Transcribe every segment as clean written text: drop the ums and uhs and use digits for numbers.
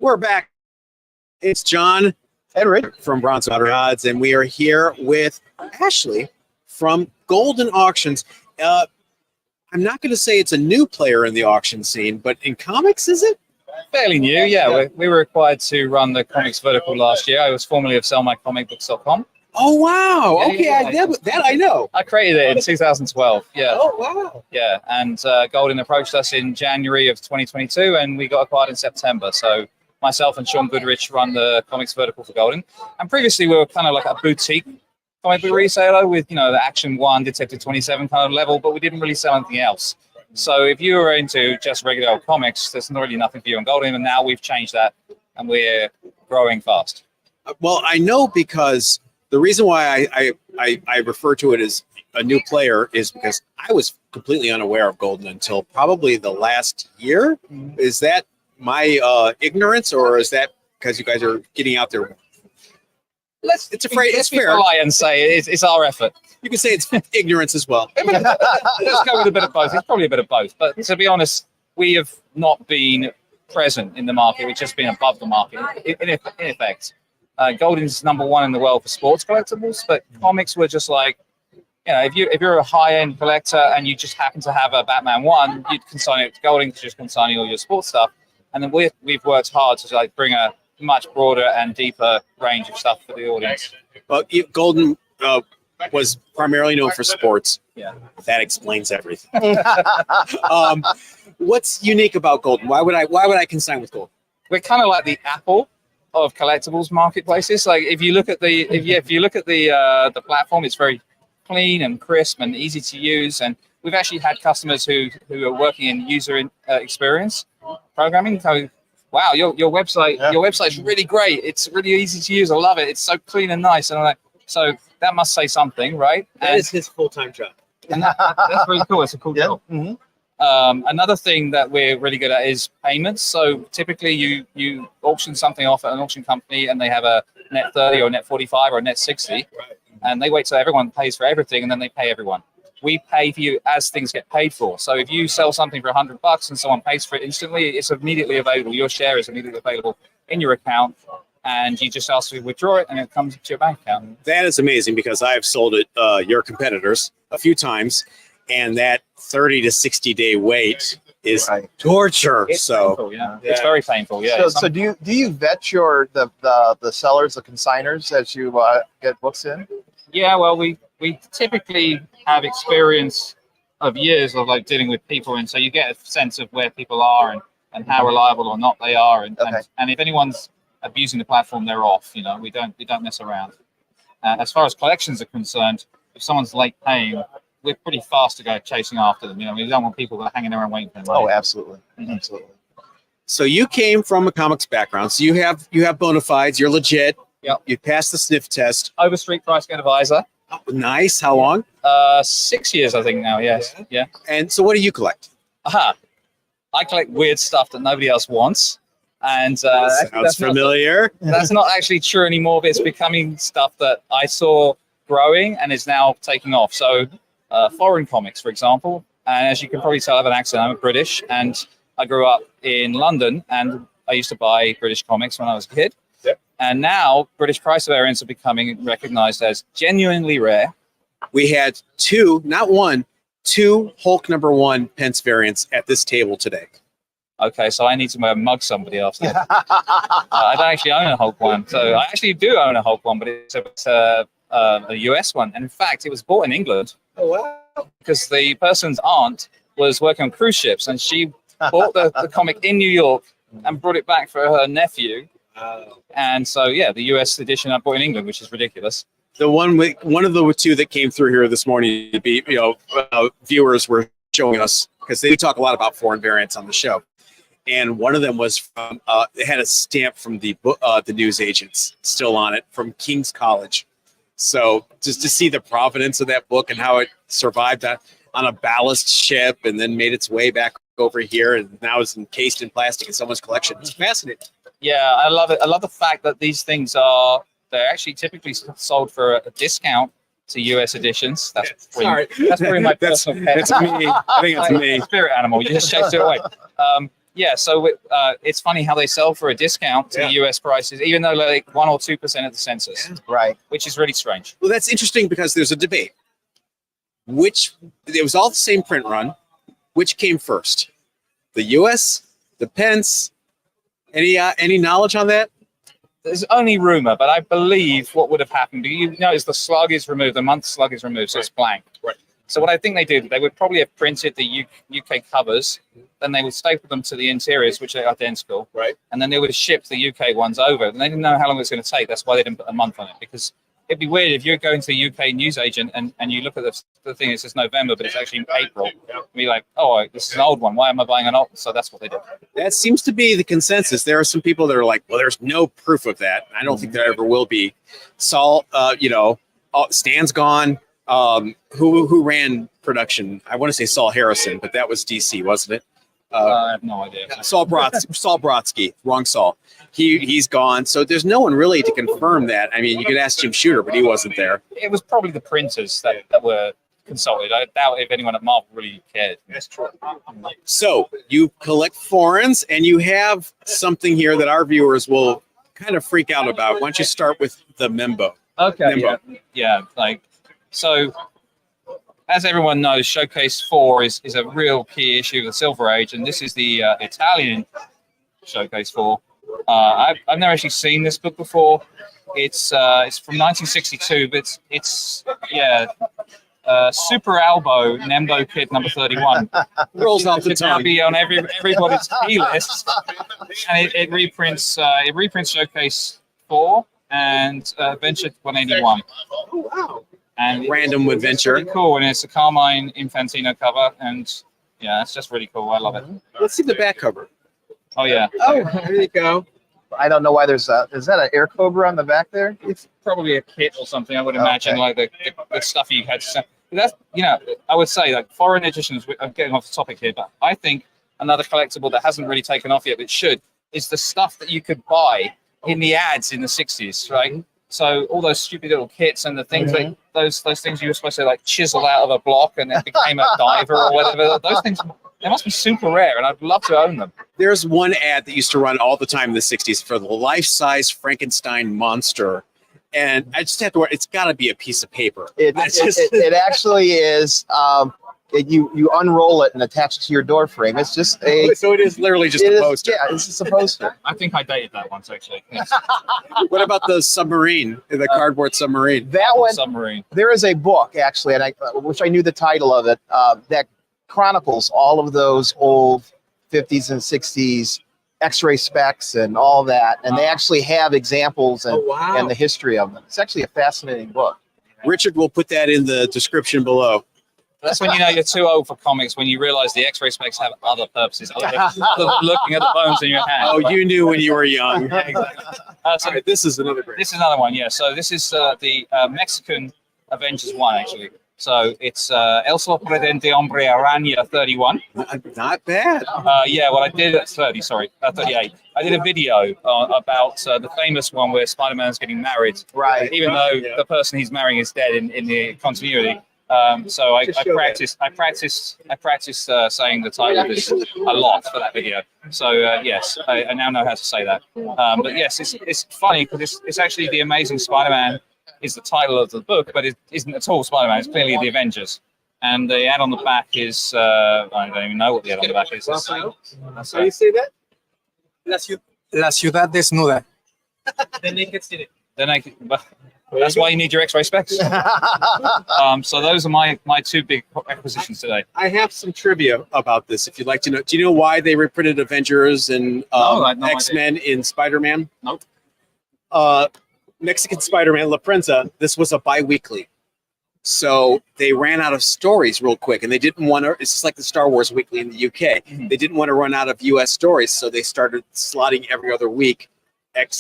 We're back. It's John and Rick from Bronze Odds, and we are here with Ashley from Goldin Auctions. I'm not going to say it's a new player in the auction scene, but in comics, is it? Fairly new, yeah. We were required to run the comics vertical last year. I was formerly of sellmycomicbooks.com. Oh, wow. Yeah, okay, yeah. That I know. I created it in 2012, yeah. Oh, wow. Yeah, and Goldin approached us in January of 2022, and we got acquired in September. So myself and Sean Goodrich run the comics vertical for Goldin. And previously, we were kind of like a boutique comic book reseller with, you know, the Action 1, Detective 27 kind of level, but we didn't really sell anything else. So if you were into just regular old comics, there's really nothing for you on Goldin, and now we've changed that, and we're growing fast. Well, I know, because the reason why I refer to it as a new player is because I was completely unaware of Goldin until probably the last year. Is that my ignorance, or is that because you guys are getting out there? It's fair. Polite and say it's our effort. You can say it's ignorance as well. Let's go with a bit of both. It's probably a bit of both. But to be honest, we have not been present in the market. We've just been above the market, in effect. Goldin's #1 in the world for sports collectibles, but comics were just like, you know, if you're a high-end collector and you just happen to have a Batman 1, you'd consign it to Goldin because you're just consigning all your sports stuff. And then we've worked hard to like bring a much broader and deeper range of stuff for the audience. Well, Goldin was primarily known for sports. Yeah, that explains everything. What's unique about Goldin? Why would I consign with Goldin? We're kind of like the Apple of collectibles marketplaces. Like if you look at the platform, it's very clean and crisp and easy to use. And we've actually had customers who are working in user experience programming. So, wow, your website's really great. It's really easy to use. I love it. It's so clean and nice. And I'm like, so that must say something, right? That is his full-time job. And that's really cool. It's a cool job. Mm-hmm. Another thing that we're really good at is payments. So typically you auction something off at an auction company and they have a net 30 or net 45 or a net 60, and they wait till everyone pays for everything and then they pay everyone. We pay for you as things get paid for. So if you sell something for $100 and someone pays for it instantly, it's immediately available. Your share is immediately available in your account, and you just ask to withdraw it and it comes to your bank account. That is amazing, because I've sold it your competitors a few times, and that 30 to 60 day wait is torture. It's painful, yeah. It's very painful. Yeah. So do you vet the sellers, the consigners, as you get books in? Yeah. Well, we typically have experience of years of like dealing with people, and so you get a sense of where people are and how reliable or not they are, and if anyone's abusing the platform, they're off. You know, we don't mess around. As far as collections are concerned, if someone's late paying, we're pretty fast to go chasing after them. You know, we don't want people that are hanging around waiting for them. Oh, absolutely. Mm-hmm. Absolutely. So you came from a comics background, so you have bona fides. You're legit. Yep. You passed the sniff test. Over Street Price Get Advisor. Oh, nice. How long? 6 years, I think now. Yes. Yeah. And so, what do you collect? I collect weird stuff that nobody else wants. And sounds familiar. That's not actually true anymore, but it's becoming stuff that I saw growing and is now taking off. So foreign comics, for example. And as you can probably tell, I have an accent. I'm British, and I grew up in London, and I used to buy British comics when I was a kid. Yep. And now British price variants are becoming recognized as genuinely rare. We had two, not one, two Hulk #1 pence variants at this table today. Okay, so I need to mug somebody after that. I don't actually own a Hulk one. So I actually do own a Hulk one, but it's a US one. And in fact, it was bought in England. Oh, wow. Because the person's aunt was working on cruise ships, and she bought the comic in New York and brought it back for her nephew. And so, yeah, the US edition I bought in England, which is ridiculous. one of the two that came through here this morning to be, viewers were showing us, because they talk a lot about foreign variants on the show. And one of them was from, it had a stamp from the news agents still on it from King's College. So just to see the provenance of that book and how it survived on a ballast ship and then made its way back over here and now is encased in plastic in someone's collection. It's fascinating. Yeah, I love it. I love the fact that these things they're actually typically sold for a discount to US editions. That's pretty my personal pet. That's me. I think it's me. Spirit animal. You just chased it away. Yeah, so it's funny how they sell for a discount to US prices, even though like 1 or 2% of the census. Right. Which is really strange. Well, that's interesting because there's a debate. It was all the same print run. Which came first? The US, the Pence? Any knowledge on that? There's only rumor, but I believe what would have happened. You notice the slug is removed, the month slug is removed, so it's blank. Right. So what I think they did, they would probably have printed the UK covers, then they would staple them to the interiors, which are identical. Right. And then they would have shipped the UK ones over. And they didn't know how long it was going to take. That's why they didn't put a month on it, because it'd be weird if you're going to the UK newsagent and you look at the thing, it says November, but it's actually in April. And be like, oh, this is an old one. Why am I buying an old? So that's what they did. That seems to be the consensus. There are some people that are like, well, there's no proof of that. I don't think there ever will be. Saul, Stan's gone. Who ran production? I want to say Saul Harrison, but that was DC, wasn't it? I have no idea. Saul Brodsky, wrong Saul. He's gone. So there's no one really to confirm that. I mean, you could ask Jim Shooter, but he wasn't there. It was probably the printers that were consulted. I doubt if anyone at Marvel really cared. That's true. So you collect foreigns, and you have something here that our viewers will kind of freak out about. Why don't you start with the Membo? Okay. Membo. Yeah. So, as everyone knows, Showcase 4 is a real key issue of the Silver Age, and this is the Italian Showcase 4. I've never actually seen this book before. It's from 1962, but it's Super Albo Nembo Kid number 31. Rolls off the tongue. Be on everybody's key list, and it reprints Showcase 4 and Adventure 181. Oh, wow. And Random Adventure. It's really cool, and it's a Carmine Infantino cover, and yeah, it's just really cool. I love it. Let's see the back cover. Oh yeah. Oh, there you go. I don't know why is that an air cobra on the back there? It's probably a kit or something. I would imagine, like the stuff you had to send. That's I would say like foreign editions. I'm getting off the topic here, but I think another collectible that hasn't really taken off yet, but should, is the stuff that you could buy in the ads in the 60s, right? So all those stupid little kits and the things like those things you were supposed to like chisel out of a block and it became a diver or whatever. Those things, they must be super rare, and I'd love to own them. There's one ad that used to run all the time in the 60s for the life-size Frankenstein monster. And I just have to worry, it's got to be a piece of paper. It actually is. You unroll it and attach it to your door frame. It's just so it is literally just a poster. Yeah, it's just a poster. I think I dated that once actually. Yes. What about the submarine, the cardboard submarine? That one, submarine. There is a book actually, and I wish I knew the title of it, that chronicles all of those old 50s and 60s X-ray specs and all that, and they actually have examples and the history of them. It's actually a fascinating book. Richard will put that in the description below. That's when you know you're too old for comics, when you realize the X-ray specs have other purposes other than looking at the bones in your hand. Oh, you knew when you were young. Yeah, exactly. So right, this is another great. This is another one, yeah. So this is the Mexican Avengers 1, actually. So it's El Sorprendente Hombre Araña 31. Not bad. Yeah, well, I did 30, sorry, 38. I did a video about the famous one where Spider-Man's getting married. Right. Even though the person he's marrying is dead in the continuity. So I practiced saying the title of this a lot for that video. So yes, I now know how to say that. But yes, it's funny because it's actually The Amazing Spider-Man is the title of the book, but it isn't at all Spider-Man. It's clearly The Avengers. And the ad on the back is I don't even know what the ad on the back is. How do you say that? La ciudad desnuda. The naked city. The naked. That's why you need your X-ray specs. So those are my two big acquisitions today. I have some trivia about this. If you'd like to know, do you know why they reprinted Avengers and no X-Men in Spider-Man? Nope. Mexican Spider-Man La Prensa, this was a bi-weekly. So they ran out of stories real quick, and they didn't want to. It's just like the Star Wars Weekly in the UK. They didn't want to run out of US stories, so they started slotting every other week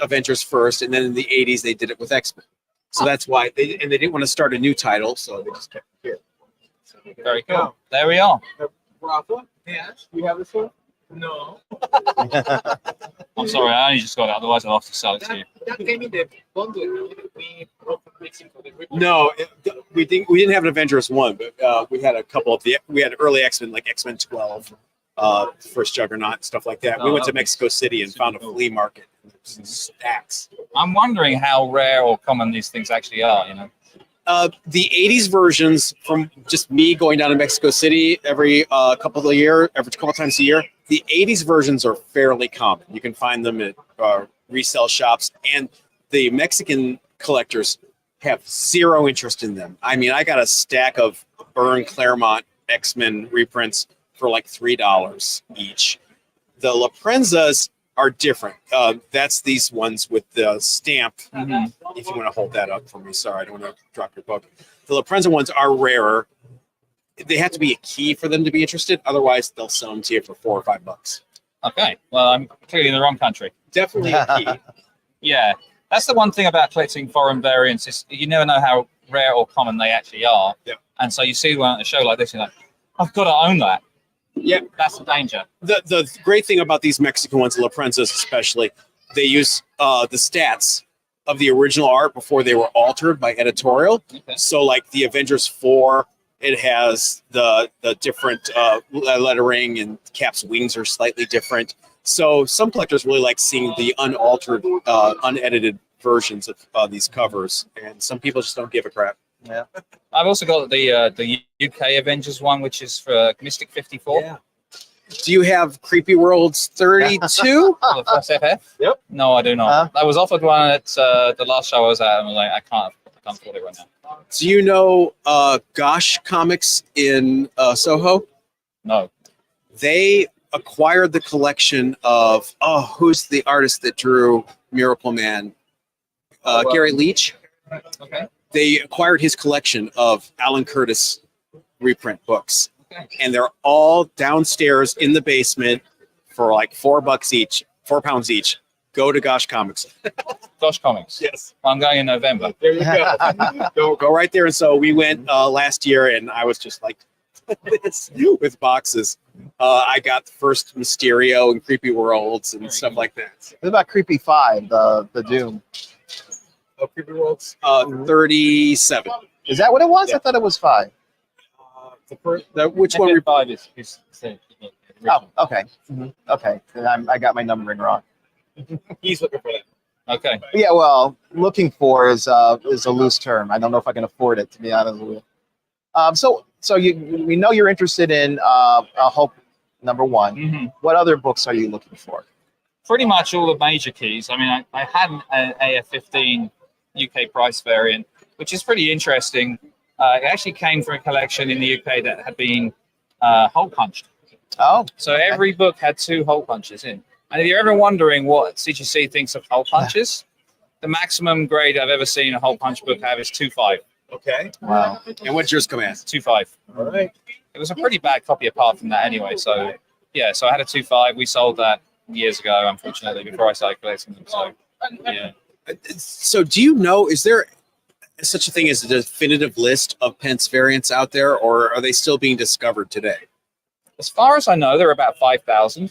Avengers first, and then in the 80s they did it with X-Men. So that's why they didn't want to start a new title, so they just kept it here. Very cool. There we are. Rafa, yes, you have this one? No. I'm sorry, I only just got it. Otherwise, I'll have to sell it to you. That came in the bundle. We brought from Mexico. No, we didn't have an Avengers 1, but we had a couple of we had early X-Men, like X-Men 12, first Juggernaut, stuff like that. We went to Mexico City and found a flea market. Stacks. I'm wondering how rare or common these things actually are, you know. The 80s versions, from just me going down to Mexico City every couple times a year, the 80s versions are fairly common. You can find them at resale shops, and the Mexican collectors have zero interest in them. I mean, I got a stack of Byrne Claremont X-Men reprints for like $3 each. The La Prenzas are different. That's these ones with the stamp. If you want to hold that up for me, sorry, I don't want to drop your book. The La Prensa ones are rarer. They have to be a key for them to be interested. Otherwise, they'll sell them to you for $4 or $5. Okay, well, I'm clearly in the wrong country. Definitely a key. Yeah, that's the one thing about collecting foreign variants is you never know how rare or common they actually are. Yep. And so you see one at a show like this, you're like, I've got to own that. Yeah, that's the danger. The great thing about these Mexican ones, La Prenzas especially, they use the stats of the original art before they were altered by editorial. Okay. So, like the Avengers 4, it has the different lettering, and Cap's wings are slightly different. So some collectors really like seeing the unaltered, unedited versions of these covers, and some people just don't give a crap. Yeah. I've also got the UK Avengers one, which is for Mystic 54. Yeah. Do you have Creepy Worlds 32? The first FF? Yep. No, I do not. I was offered one at the last show I was at, and I was like, I can't afford it right now. Do you know Gosh Comics in Soho? No. They acquired the collection of who's the artist that drew Miracle Man? Gary Leach. Okay. They acquired his collection of Alan Curtis reprint books, and they're all downstairs in the basement for like £4 each, £4 each. Go to Gosh Comics. Gosh Comics. Yes. I'm going in November. There you go. go right there. And so we went last year, and I was just like this with boxes. I got the first Mysterio and Creepy Worlds and stuff like that. What about Creepy 5, the Doom? Oh, Creepy Worlds? 37. Is that what it was? Yeah. I thought it was 5. Which one? FF 5 is Oh, okay. Okay. Then I got my numbering wrong. He's looking for that. okay. Yeah, well, looking for is a loose term. I don't know if I can afford it, to be honest with you. So we know you're interested in Hope #1. What other books are you looking for? Pretty much all the major keys. I mean, I had an AF-15 UK price variant, which is pretty interesting. It actually came from a collection in the UK that had been hole punched. Oh. So every book had 2 hole punches in. And if you're ever wondering what CGC thinks of hole punches, the maximum grade I've ever seen a hole punch book have is 2.5. Okay. Wow. And what's yours come as? 2.5. All right. It was a pretty bad copy apart from that anyway. So, yeah, so I had a 2.5. We sold that years ago, unfortunately, before I started collecting them. So, yeah. So do you know, is there such a thing as a definitive list of Pence variants out there, or are they still being discovered today? As far as I know, there are about 5,000.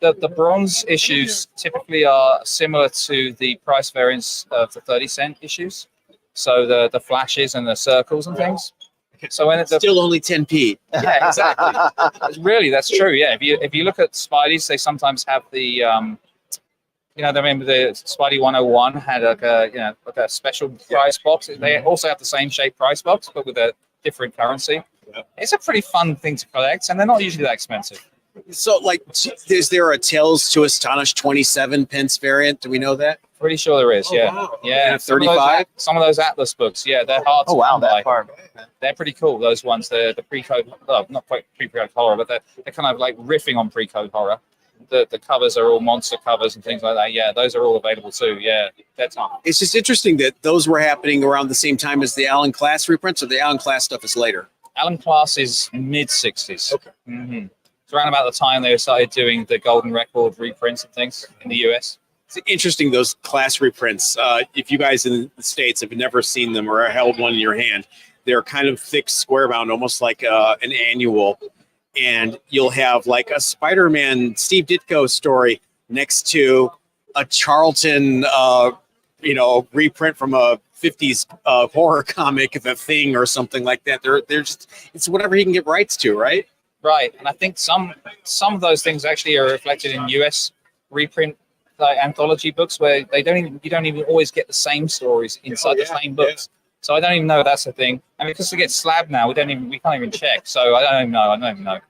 The bronze issues typically are similar to the price variants of the 30-cent issues. So the flashes and the circles and things. So when it's still only 10p. Yeah, exactly. Really, that's true. Yeah, if you look at Spideys, they sometimes have the I remember the Spidey 101 had like a special price box. They also have the same shape price box, but with a different currency. Yeah. It's a pretty fun thing to collect, and they're not usually that expensive. So, like, is there a Tales to Astonish 27 pence variant? Do we know that? Pretty sure there is. Yeah, wow. Yeah. 35. Some of those Atlas books, yeah, they're hard. Oh wow, that far. They're pretty cool. Those ones, the pre-code, not quite pre-code horror, but they're kind of like riffing on pre-code horror. the covers are all monster covers and things like that. Yeah, those are all available too. Yeah, that's on. It's just interesting that those were happening around the same time as the Alan Class reprints, or the Alan Class stuff is later. Alan Class is mid 60s. Okay. It's around about the time they started doing the Golden Record reprints and things in the US. It's interesting, those Class reprints. If you guys in the States have never seen them or held one in your hand, they're kind of thick, square bound, almost like an annual. And you'll have like a Spider-Man Steve Ditko story next to a Charlton, reprint from a 50s horror comic, The Thing or something like that. They're just, it's whatever he can get rights to, right? Right, and I think some of those things actually are reflected in US reprint anthology books where you don't even always get the same stories inside the same books. So I don't even know if that's a thing. And because it gets slabbed now, we can't even check. So I don't even know.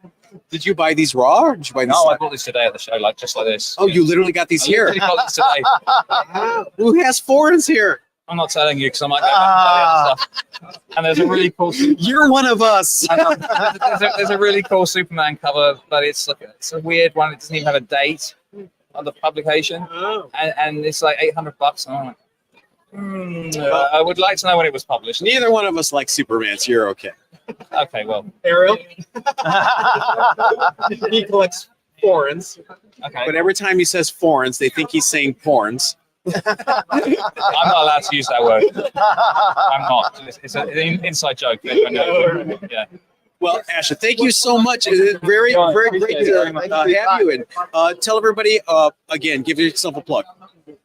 Did you buy these raw, or did you buy these? No, I bought this today at the show, just like this. Oh, you literally got these I here. literally got this today. Who has foreigns here? I'm not telling you because I might go back and buy the other stuff. And there's a really cool. You're one of us. There's a really cool Superman cover, but it's a weird one. It doesn't even have a date on the publication, and it's like $800. And I'm like, I would like to know when it was published. Neither one of us like Superman, so you're okay. Okay, well, Ariel. He collects foreigns. okay. But every time he says foreigns, they think he's saying porns. I'm not allowed to use that word. I'm not. It's an inside joke. Yeah. Well, Asha, thank you so much. It's very, very great to have you. And tell everybody, again, give yourself a plug.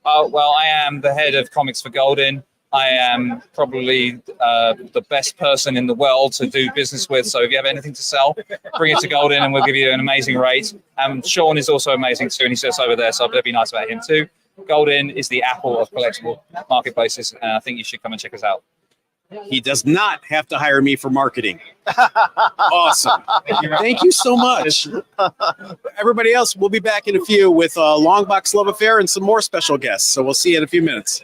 Well, I am the head of Comics for Goldin. I am probably the best person in the world to do business with. So if you have anything to sell, bring it to Goldin and we'll give you an amazing rate. Sean is also amazing too, and he sits over there, so I'd be nice about him too. Goldin is the Apple of collectible marketplaces, and I think you should come and check us out. He does not have to hire me for marketing. Awesome. Thank you so much. Everybody else, we'll be back in a few with Long Box Love Affair and some more special guests. So we'll see you in a few minutes.